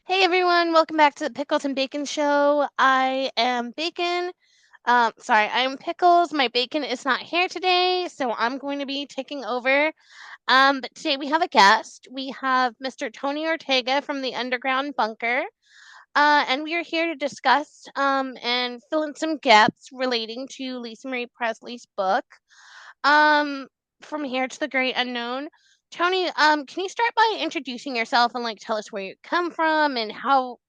Hey everyone, welcome back to the Pickles and Bacon Show. I am Bacon. I am Pickles. My bacon is not here today, so I'm going to be taking over. But today we have a guest. We have Mr. Tony Ortega from the Underground Bunker. And we are here to discuss and fill in some gaps relating to Lisa Marie Presley's book. Um, from here to the great unknown. Tony, can you start by introducing yourself and like tell us where you come from and how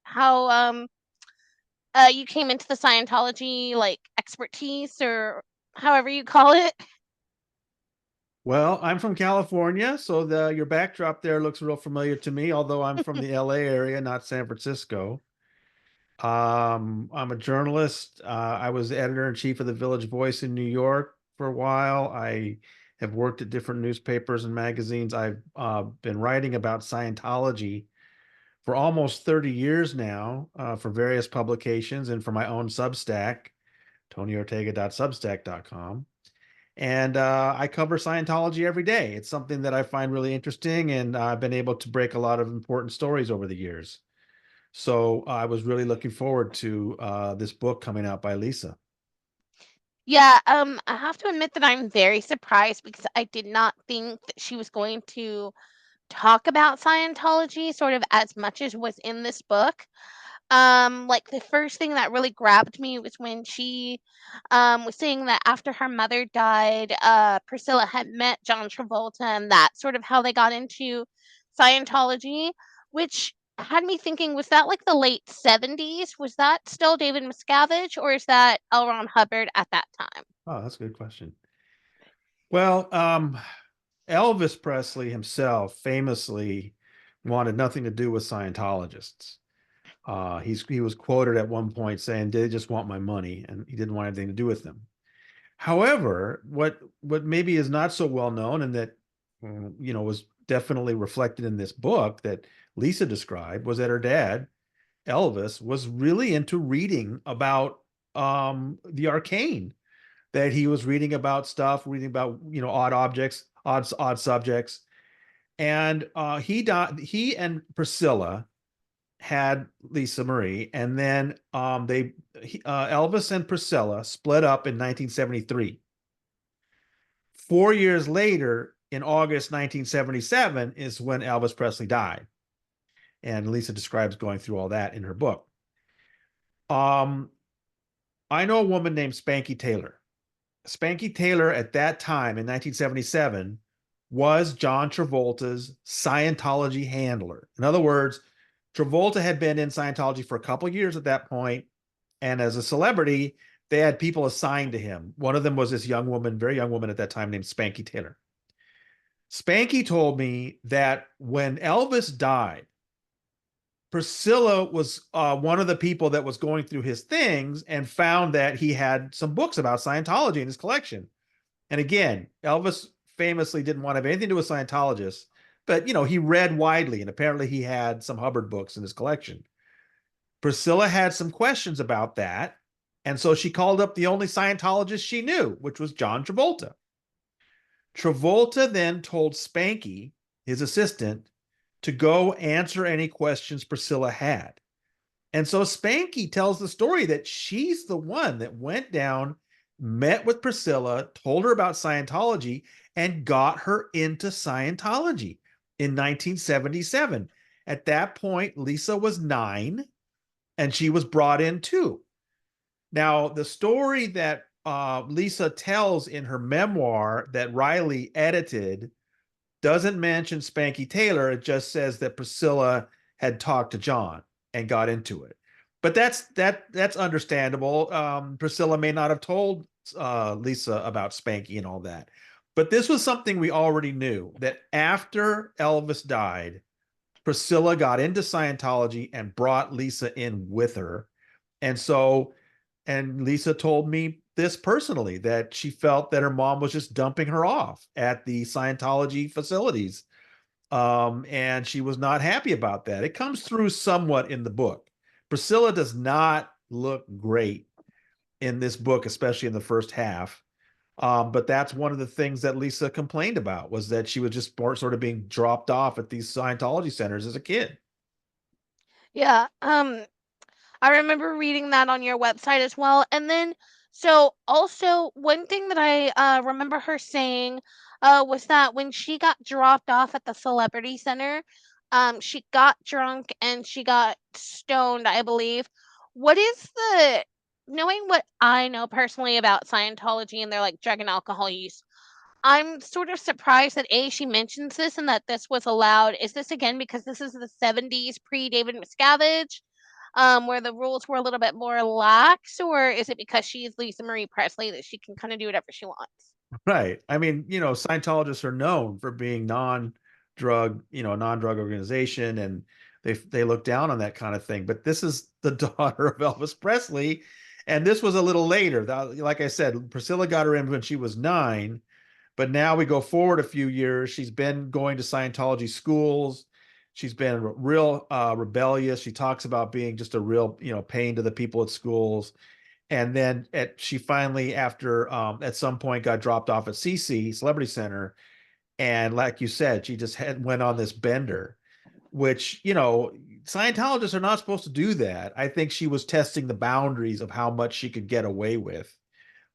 you came into the Scientology like expertise or however you call it? Well, I'm from California, so your backdrop there looks real familiar to me, although I'm from the LA area, not San Francisco. I'm a journalist. I was editor-in-chief of the Village Voice in New York for a while. I have worked at different newspapers and magazines. I've been writing about Scientology for almost 30 years now, for various publications and for my own Substack, tonyortega.substack.com. And I cover Scientology every day. It's something that I find really interesting, and I've been able to break a lot of important stories over the years. So I was really looking forward to this book coming out by Lisa. Yeah, I have to admit that I'm very surprised because I did not think that she was going to talk about Scientology sort of as much as was in this book. Like the first thing that really grabbed me was when she was saying that after her mother died, Priscilla had met John Travolta, and that's sort of how they got into Scientology, which had me thinking, was that like the late 70s? Was that still David Miscavige, or is that L. Ron Hubbard at that time? Oh, that's a good question. Well, Elvis Presley himself famously wanted nothing to do with Scientologists. He was quoted at one point saying, "They just want my money," and he didn't want anything to do with them. However, what maybe is not so well known, and that was definitely reflected in this book that Lisa described, was that her dad, Elvis, was really into reading about the arcane. That he was reading about stuff, reading about odd objects, odd subjects, and he and Priscilla had Lisa Marie, and then Elvis and Priscilla split up in 1973. 4 years later, in August 1977, is when Elvis Presley died. And Lisa describes going through all that in her book. Um, I know a woman named Spanky Taylor. Spanky Taylor at that time in 1977 was John Travolta's Scientology handler. In other words, Travolta had been in Scientology for a couple of years at that point, and as a celebrity, they had people assigned to him. One of them was this young woman, very young woman at that time, named Spanky Taylor. Spanky told me that when Elvis died, Priscilla was one of the people that was going through his things and found that he had some books about Scientology in his collection. And again, Elvis famously didn't want to have anything to do with Scientologists, but he read widely, and apparently he had some Hubbard books in his collection. Priscilla had some questions about that, and so she called up the only Scientologist she knew, which was John Travolta. Travolta then told Spanky, his assistant, to go answer any questions Priscilla had. And so Spanky tells the story that she's the one that went down, met with Priscilla, told her about Scientology, and got her into Scientology in 1977. At that point, Lisa was 9 and she was brought in too. Now, the story that Lisa tells in her memoir that Riley edited doesn't mention Spanky Taylor. It just says that Priscilla had talked to John and got into it. But that's understandable. Priscilla may not have told Lisa about Spanky and all that. But this was something we already knew, that after Elvis died, Priscilla got into Scientology and brought Lisa in with her. And so, and Lisa told me this personally, that she felt that her mom was just dumping her off at the Scientology facilities. And she was not happy about that. It comes through somewhat in the book. Priscilla does not look great in this book, especially in the first half. But that's one of the things that Lisa complained about, was that she was just sort of being dropped off at these Scientology centers as a kid. Yeah, I remember reading that on your website as well. And then, so also one thing that I remember her saying was that when she got dropped off at the Celebrity Center, she got drunk and she got stoned, I believe. What is the, knowing what I know personally about Scientology and their like drug and alcohol use, I'm sort of surprised that A, she mentions this and that this was allowed. Is this again because this is the 70s pre David Miscavige, where the rules were a little bit more lax, or is it because she's Lisa Marie Presley that she can kind of do whatever she wants? Right. I mean, Scientologists are known for being non-drug, non-drug organization, and they look down on that kind of thing. But this is the daughter of Elvis Presley, and this was a little later. Like I said, Priscilla got her in when she was 9, but now we go forward a few years. She's been going to Scientology schools. She's been real rebellious. She talks about being just a real, pain to the people at schools. And then she finally, after at some point, got dropped off at CC Celebrity Center, and like you said, she just went on this bender, which Scientologists are not supposed to do that. I think she was testing the boundaries of how much she could get away with.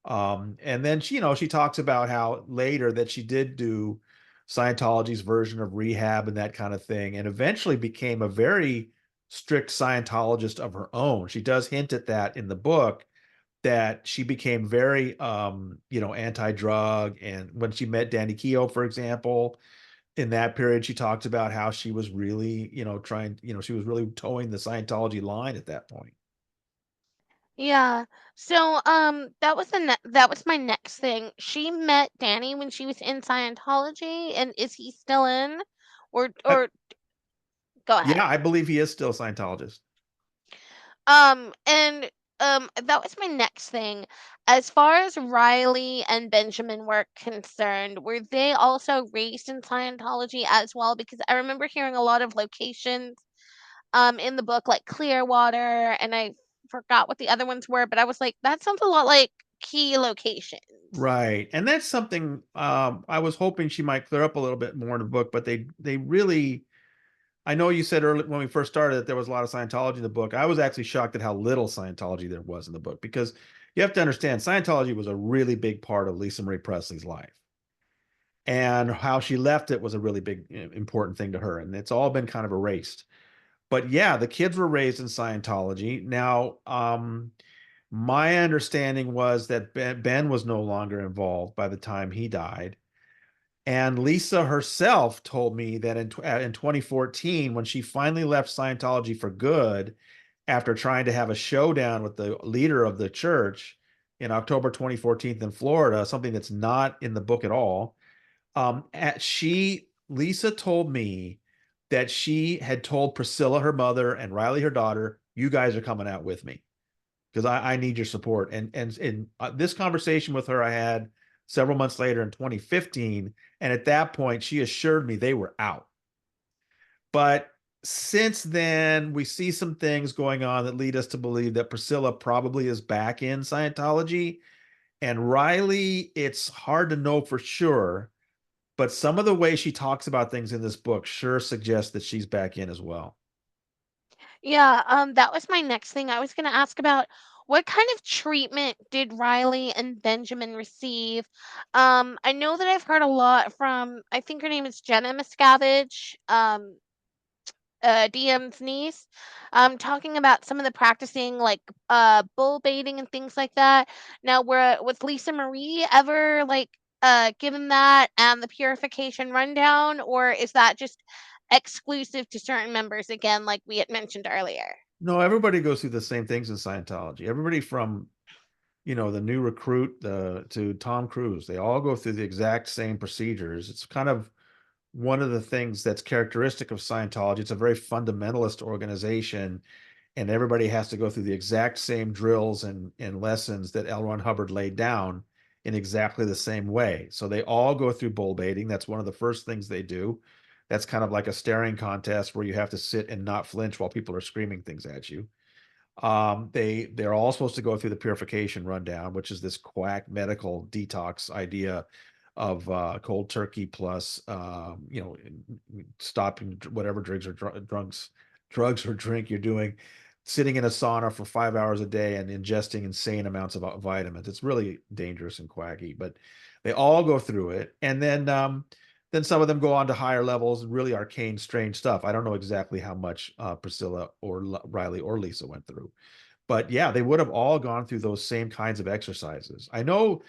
And then she talks about how later that she did do Scientology's version of rehab and that kind of thing, and eventually became a very strict Scientologist of her own. She does hint at that in the book, that she became very anti-drug. And when she met Danny Keough, for example, in that period, she talked about how she was really, she was really towing the Scientology line at that point. Yeah. So, that was that was my next thing. She met Danny when she was in Scientology, and is he still in? Uh, Or go ahead. yeah, I believe he is still a Scientologist. And that was my next thing. As far as Riley and Benjamin were concerned, were they also raised in Scientology as well? Because I remember hearing a lot of locations in the book, like Clearwater, and I forgot what the other ones were, but I was like, that sounds a lot like key locations. Right. And that's something I was hoping she might clear up a little bit more in the book, but they really, I know you said early when we first started that there was a lot of Scientology in the book. I was actually shocked at how little Scientology there was in the book, because you have to understand Scientology was a really big part of Lisa Marie Presley's life. And how she left it was a really big, important thing to her. And it's all been kind of erased. But yeah, the kids were raised in Scientology. Now, my understanding was that Ben was no longer involved by the time he died. And Lisa herself told me that in 2014, when she finally left Scientology for good, after trying to have a showdown with the leader of the church in October 2014 in Florida, something that's not in the book at all. Lisa told me that she had told Priscilla, her mother, and Riley, her daughter, "You guys are coming out with me because I need your support." And this conversation with her I had several months later in 2015, and at that point she assured me they were out. But since then, we see some things going on that lead us to believe that Priscilla probably is back in Scientology, and Riley, it's hard to know for sure, but some of the way she talks about things in this book sure suggests that she's back in as well. Yeah, that was my next thing. I was going to ask about what kind of treatment did Riley and Benjamin receive? I know that I've heard a lot from, I think her name is Jenna Miscavige, DM's niece, talking about some of the practicing, like bull baiting and things like that. Now, was Lisa Marie ever like given that and the purification rundown, or is that just exclusive to certain members again, like we had mentioned earlier? No, everybody goes through the same things in Scientology. Everybody from, the new recruit to Tom Cruise, they all go through the exact same procedures. It's kind of one of the things that's characteristic of Scientology. It's a very fundamentalist organization, and everybody has to go through the exact same drills and lessons that L. Ron Hubbard laid down in exactly the same way. So they all go through bull baiting. That's one of the first things they do. That's kind of like a staring contest where you have to sit and not flinch while people are screaming things at you. They're all supposed to go through the purification rundown, which is this quack medical detox idea of cold turkey plus stopping whatever drugs or drunks drugs or drink you're doing, sitting in a sauna for 5 hours a day and ingesting insane amounts of vitamins. It's really dangerous and quaggy, but they all go through it. And then some of them go on to higher levels, really arcane, strange stuff. I don't know exactly how much Priscilla or Riley or Lisa went through, but yeah, they would have all gone through those same kinds of exercises. I know.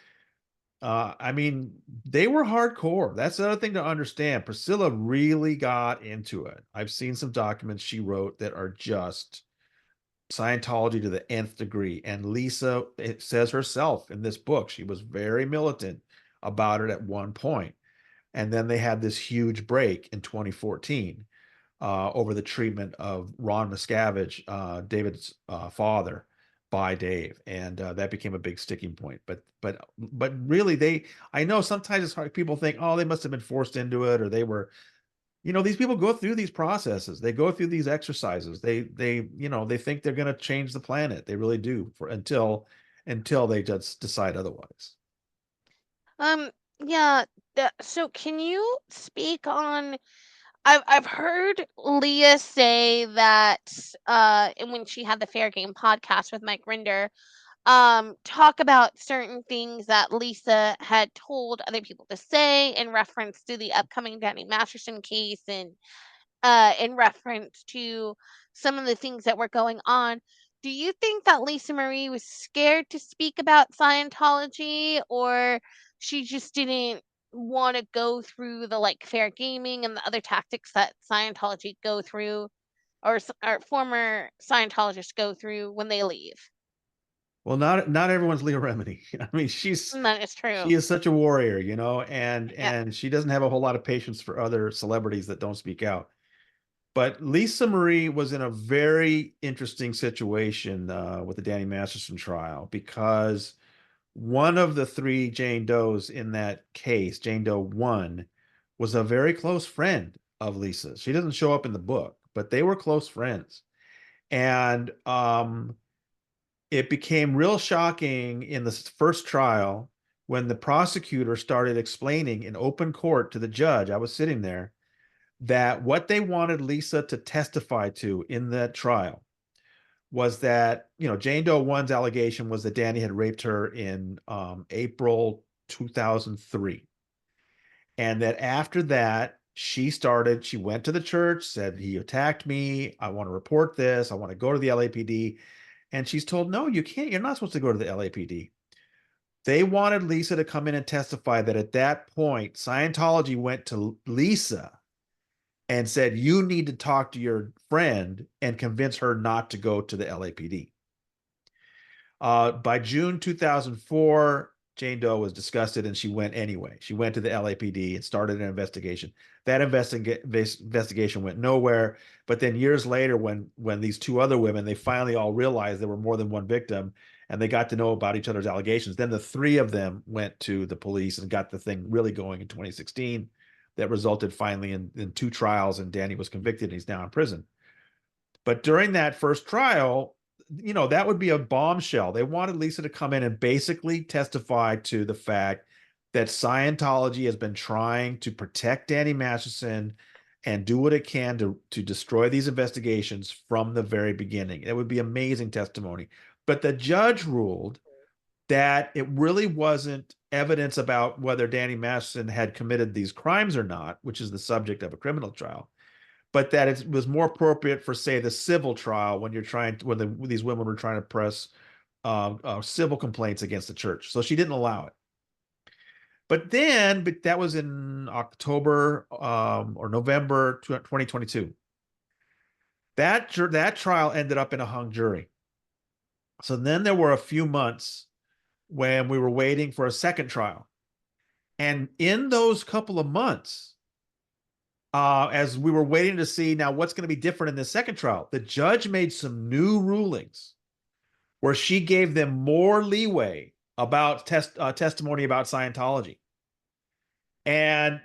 I mean, they were hardcore. That's the other thing to understand. Priscilla really got into it. I've seen some documents she wrote that are just Scientology to the nth degree. And Lisa, it says herself in this book, she was very militant about it at one point. And then they had this huge break in 2014 over the treatment of Ron Miscavige, David's father, by Dave, and that became a big sticking point. But really, I know sometimes it's hard. People think, oh, they must have been forced into it, or they were. These people go through these processes. They go through these exercises. They think they're going to change the planet. They really do until they just decide otherwise. Um, yeah, so can you speak on I've heard Leah say that and when she had the Fair Game podcast with Mike Rinder, talk about certain things that Lisa had told other people to say in reference to the upcoming Danny Masterson case and in reference to some of the things that were going on. Do you think that Lisa Marie was scared to speak about Scientology, or she just didn't want to go through the like fair gaming and the other tactics that Scientology go through, or former Scientologists go through when they leave? Well, not everyone's Leah Remini. I mean, And that is she true. is such a warrior, and Yeah. she doesn't have a whole lot of patience for other celebrities that don't speak out. But Lisa Marie was in a very interesting situation with the Danny Masterson trial because one of the three Jane Does in that case, Jane Doe 1, was a very close friend of Lisa's. She doesn't show up in the book, but they were close friends. And it became real shocking in the first trial when the prosecutor started explaining in open court to the judge. I was sitting there that what they wanted Lisa to testify to in that trial was that, Jane Doe 1's allegation was that Danny had raped her in April 2003. And that after that, she went to the church, said, he attacked me. I want to report this. I want to go to the LAPD. And she's told, no, you can't. You're not supposed to go to the LAPD. They wanted Lisa to come in and testify that at that point, Scientology went to Lisa and said, you need to talk to your friend and convince her not to go to the LAPD. By June 2004, Jane Doe was disgusted and she went anyway. She went to the LAPD and started an investigation. That investigation went nowhere. But then years later, when these two other women, they finally all realized there were more than one victim and they got to know about each other's allegations. Then the three of them went to the police and got the thing really going in 2016. That resulted finally in two trials, and Danny was convicted and he's now in prison. But during that first trial, that would be a bombshell. They wanted Lisa to come in and basically testify to the fact that Scientology has been trying to protect Danny Masterson and do what it can to destroy these investigations from the very beginning. It would be amazing testimony. But the judge ruled that it really wasn't evidence about whether Danny Masterson had committed these crimes or not, which is the subject of a criminal trial, but that it was more appropriate for, say, the civil trial when these women were trying to press civil complaints against the church. So she didn't allow it. But that was in October or November 2022. That trial ended up in a hung jury. So then there were a few months when we were waiting for a second trial. And in those couple of months, as we were waiting to see now what's going to be different in this second trial, the judge made some new rulings where she gave them more leeway about testimony about Scientology. And,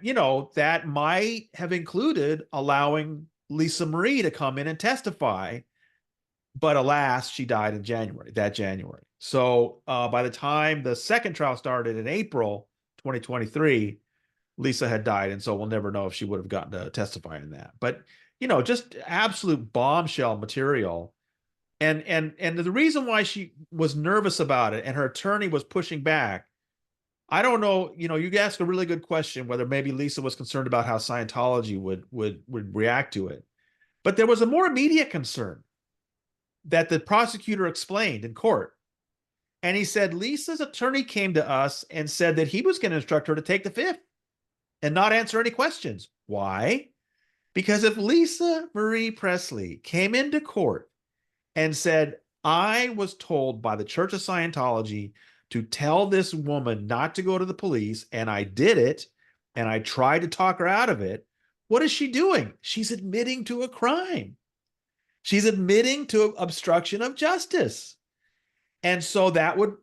that might have included allowing Lisa Marie to come in and testify. But alas, she died in that January. So by the time the second trial started in April 2023, Lisa had died, and so we'll never know if she would have gotten to testify in that. But just absolute bombshell material. And the reason why she was nervous about it and her attorney was pushing back, I don't know. You ask a really good question whether maybe Lisa was concerned about how Scientology would react to it. But there was a more immediate concern that the prosecutor explained in court. And he said Lisa's attorney came to us and said that he was going to instruct her to take the fifth and not answer any questions. Why? Because if Lisa Marie Presley came into court and said, I was told by the Church of Scientology to tell this woman not to go to the police, and I did it, and I tried to talk her out of it, what is she doing? She's admitting to a crime. She's admitting to obstruction of justice. And so that would,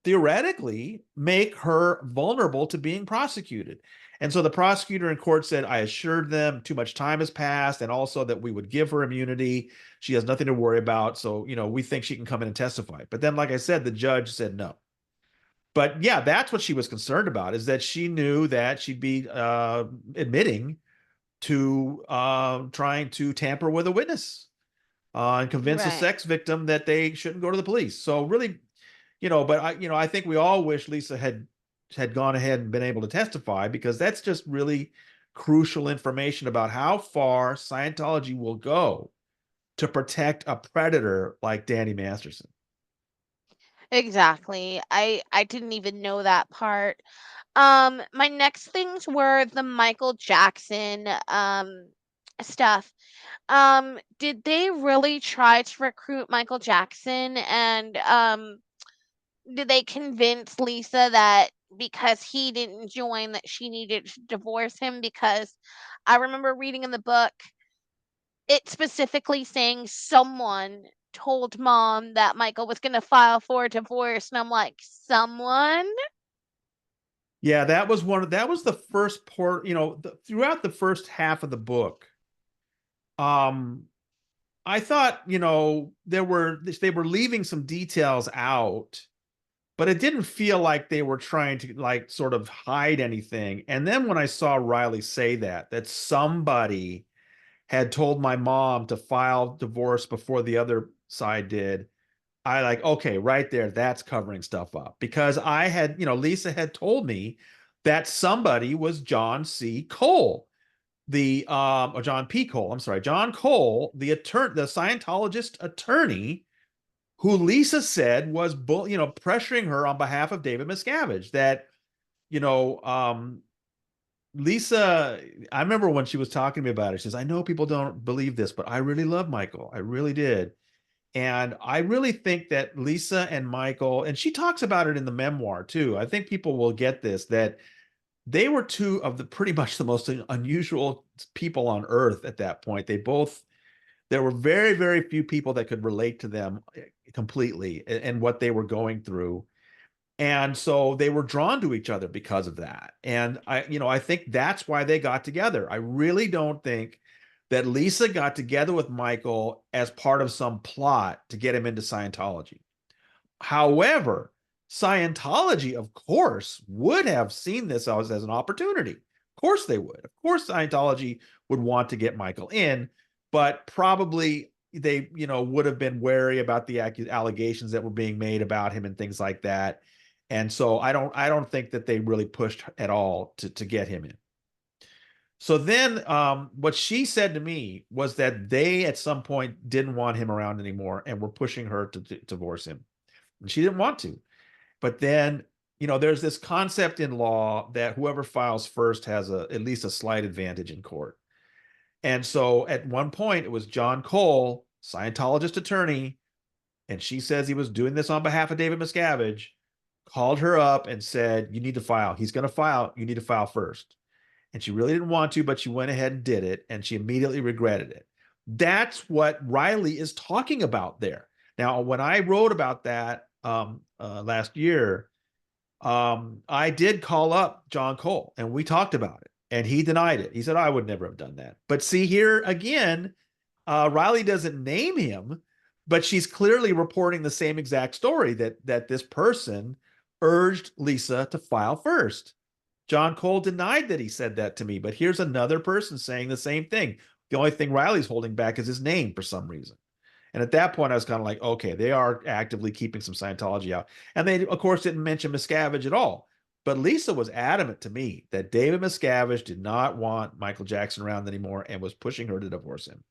theoretically make her vulnerable to being prosecuted. And so the prosecutor in court said, I assured them too much time has passed, and also that we would give her immunity. She has nothing to worry about. So, we think she can come in and testify. But then, like I said, the judge said no. But yeah, that's what she was concerned about, is that she knew that she'd be admitting to trying to tamper with a witness and convince a Right. sex victim that they shouldn't go to the police. So really, but I think we all wish Lisa had gone ahead and been able to testify, because that's just really crucial information about how far Scientology will go to protect a predator like Danny Masterson. Exactly. I didn't even know that part. My next things were the Michael Jackson stuff. Did they really try to recruit Michael Jackson, and did they convince Lisa that because he didn't join that she needed to divorce him? Because I remember reading in the book it specifically saying someone told mom that Michael was going to file for a divorce, and I'm like, someone? Yeah, that was the first part, throughout the first half of the book. Um, I thought, they were leaving some details out, but it didn't feel like they were trying to like sort of hide anything. And then when I saw Riley say that somebody had told my mom to file divorce before the other side did, I like, okay, right there, that's covering stuff up, because I had, Lisa had told me that somebody was John C. Cole, or John P. Cole, I'm sorry, John Cole, the Scientologist attorney, who Lisa said was, pressuring her on behalf of David Miscavige. That, you know, um, Lisa, I remember when she was talking to me about it, she says, I know people don't believe this, but I really love Michael. I really did. And I really think that Lisa and Michael, and she talks about it in the memoir too. I think people will get this, that they were two of the pretty much the most unusual people on earth at that point. There were very, very few people that could relate to them completely and what they were going through. And so they were drawn to each other because of that. And I think that's why they got together. I really don't think that Lisa got together with Michael as part of some plot to get him into Scientology. However, Scientology, of course, would have seen this as an opportunity. Of course they would. Of course, Scientology would want to get Michael in, but probably they, would have been wary about the allegations that were being made about him and things like that. And so I don't think that they really pushed at all to get him in. So then what she said to me was that they at some point didn't want him around anymore and were pushing her to divorce him. And she didn't want to. But then, there's this concept in law that whoever files first has at least a slight advantage in court. And so at one point, it was John Cole, Scientologist attorney, and she says he was doing this on behalf of David Miscavige, called her up and said, you need to file. He's going to file. You need to file first. And she really didn't want to, but she went ahead and did it, and she immediately regretted it. That's what Riley is talking about there. Now, when I wrote about that last year, I did call up John Cole and we talked about it, and he denied it. He said, I would never have done that. But see, here again, Riley doesn't name him, but she's clearly reporting the same exact story, that this person urged Lisa to file first. John Cole denied that he said that to me, but here's another person saying the same thing. The only thing Riley's holding back is his name for some reason. And at that point, I was kind of like, okay, they are actively keeping some Scientology out. And they, of course, didn't mention Miscavige at all. But Lisa was adamant to me that David Miscavige did not want Michael Jackson around anymore and was pushing her to divorce him.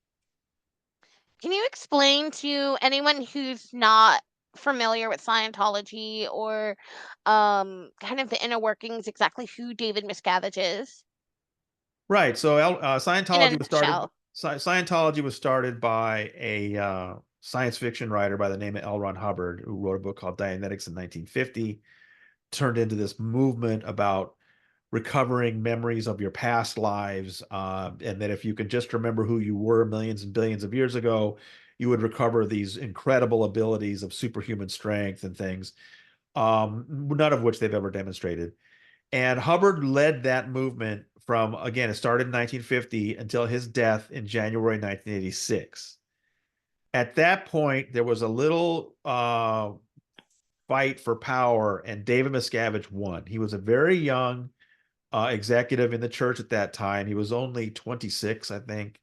Can you explain to anyone who's not familiar with Scientology or kind of the inner workings exactly who David Miscavige is Right. So in a Scientology was started. nutshell? Scientology was started by a science fiction writer by the name of L. Ron Hubbard, who wrote a book called Dianetics in 1950. Turned into this movement about recovering memories of your past lives, and that if you could just remember who you were millions and billions of years ago, you would recover these incredible abilities of superhuman strength and things, none of which they've ever demonstrated. And Hubbard led that movement from, again, it started in 1950 until his death in January 1986. At that point, there was a little fight for power, and David Miscavige won. He was a very young executive in the church at that time. He was only 26, I think.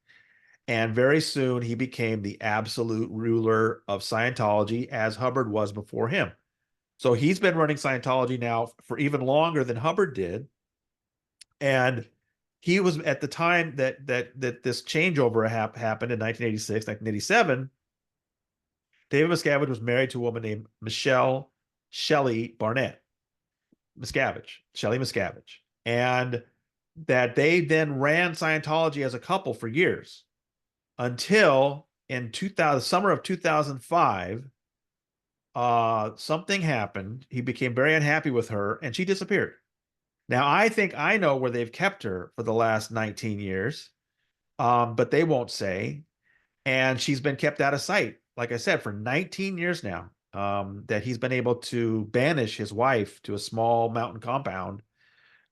And very soon he became the absolute ruler of Scientology, as Hubbard was before him. So he's been running Scientology now for even longer than Hubbard did. And he was at the time that this changeover happened in 1986, 1987. David Miscavige was married to a woman named Michelle Shelley Barnett Miscavige, Shelley Miscavige, and that they then ran Scientology as a couple for years until in 2000, summer of 2005, something happened. He became very unhappy with her, and she disappeared. Now, I think I know where they've kept her for the last 19 years, but they won't say. And she's been kept out of sight, like I said, for 19 years now. That he's been able to banish his wife to a small mountain compound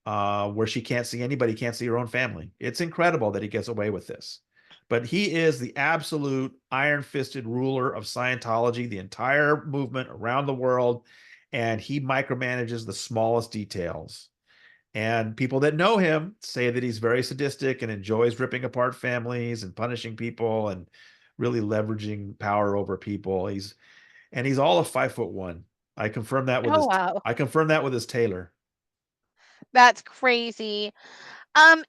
where she can't see anybody, can't see her own family. It's incredible that he gets away with this. But he is the absolute iron fisted ruler of Scientology, the entire movement around the world. And he micromanages the smallest details. And people that know him say that he's very sadistic and enjoys ripping apart families and punishing people and really leveraging power over people. He's all of 5'1". I confirm that with Oh his wow, I confirm that with his tailor. that's crazy.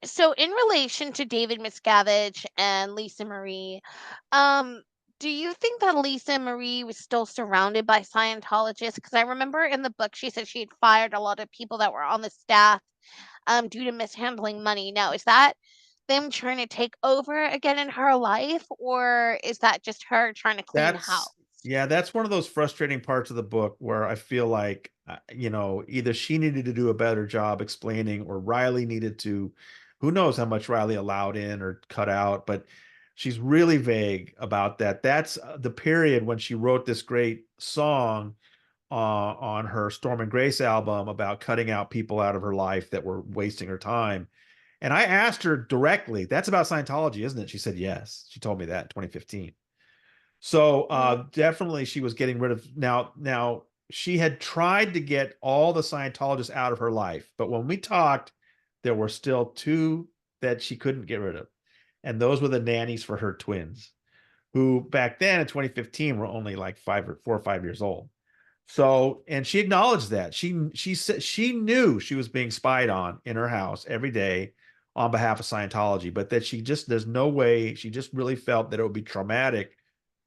So in relation to David Miscavige and Lisa Marie, um, do you think that Lisa Marie was still surrounded by Scientologists? Because I remember in the book she said she had fired a lot of people that were on the staff due to mishandling money. Now, is that them trying to take over again in her life, or is that just her trying to clean house? That's Yeah, that's one of those frustrating parts of the book where I feel like either she needed to do a better job explaining or Riley needed to, who knows how much Riley allowed in or cut out, but she's really vague about that. That's the period when she wrote this great song on her Storm and Grace album about cutting out people out of her life that were wasting her time. And I asked her directly, that's about Scientology, isn't it? She said yes. She told me that in 2015. So Mm, definitely she was getting rid of now she had tried to get all the Scientologists out of her life, but when we talked, there were still two that she couldn't get rid of. And those were the nannies for her twins, who back then in 2015 were only like 4 or 5 years old. So, and she acknowledged that. She said she knew she was being spied on in her house every day on behalf of Scientology, but that there's no way, she just really felt that it would be traumatic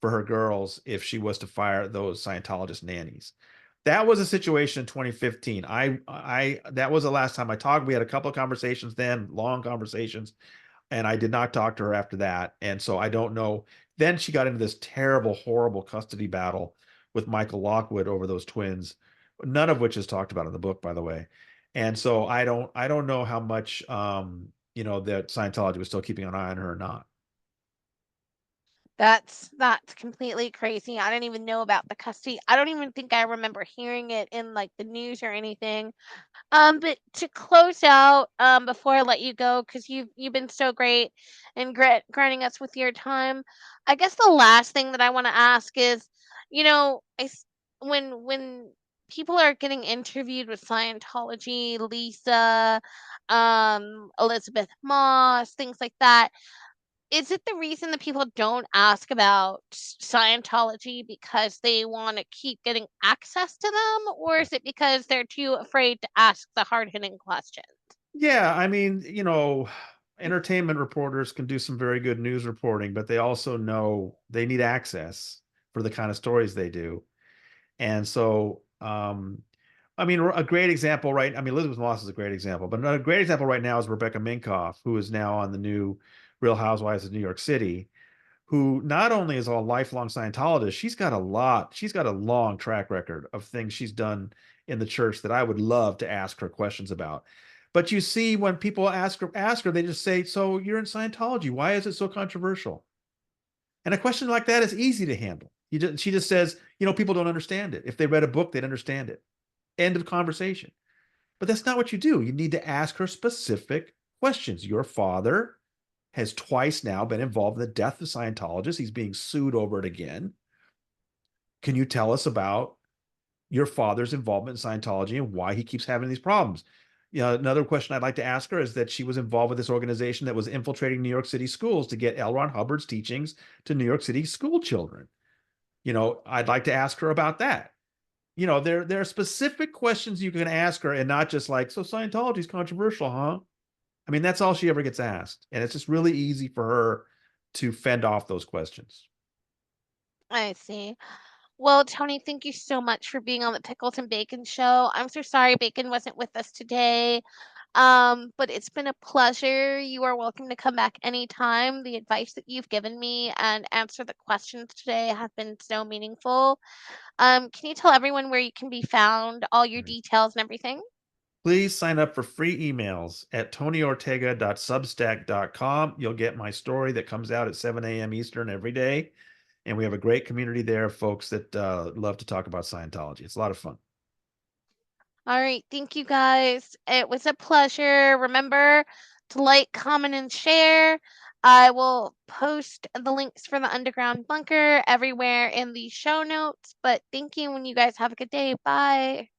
for her girls if she was to fire those Scientologist nannies. That was a situation in 2015. I that was the last time I talked. We had a couple of conversations then, long conversations, and I did not talk to her after that. And so I don't know. Then she got into this terrible, horrible custody battle with Michael Lockwood over those twins, none of which is talked about in the book, by the way. And so I don't know how much that Scientology was still keeping an eye on her or not. that's completely crazy. I didn't even know about the custody. I don't even think I remember hearing it in like the news or anything. But to close out, before I let you go, because you've been so great and granting us with your time, I guess the last thing that I want to ask is, you know, when people are getting interviewed with Scientology, Lisa, Elizabeth Moss, things like that. Is it the reason that people don't ask about Scientology because they want to keep getting access to them, or is it because they're too afraid to ask the hard-hitting questions? Yeah, I mean, entertainment reporters can do some very good news reporting, but they also know they need access for the kind of stories they do. And so, I mean, a great example, right? I mean, Elizabeth Moss is a great example, but a great example right now is Rebecca Minkoff, who is now on the new Real Housewives of New York City, who not only is a lifelong Scientologist, she's got a long track record of things she's done in the church that I would love to ask her questions about. But you see, when people ask her, they just say, "So you're in Scientology? Why is it so controversial?" And a question like that is easy to handle. She just says, people don't understand it. If they read a book, they'd understand it. End of conversation. But that's not what you do. You need to ask her specific questions. Your father has twice now been involved in the death of Scientologists. He's being sued over it again. Can you tell us about your father's involvement in Scientology and why he keeps having these problems? Another question I'd like to ask her is that she was involved with this organization that was infiltrating New York City schools to get L. Ron Hubbard's teachings to New York City school children. I'd like to ask her about that. There are specific questions you can ask her and not just like, so Scientology is controversial, huh? I mean, that's all she ever gets asked. And it's just really easy for her to fend off those questions. I see. Well, Tony, thank you so much for being on the Pickles and Bacon show. I'm so sorry Bacon wasn't with us today. But it's been a pleasure. You are welcome to come back anytime. The advice that you've given me and answer the questions today have been so meaningful. Can you tell everyone where you can be found, all your details and everything? Please sign up for free emails at tonyortega.substack.com. You'll get my story that comes out at 7 a.m. Eastern every day. And we have a great community there of folks that love to talk about Scientology. It's a lot of fun. All right, thank you guys. It was a pleasure. Remember to like, comment, and share. I will post the links for the underground bunker everywhere in the show notes. But thank you, and you guys have a good day. Bye.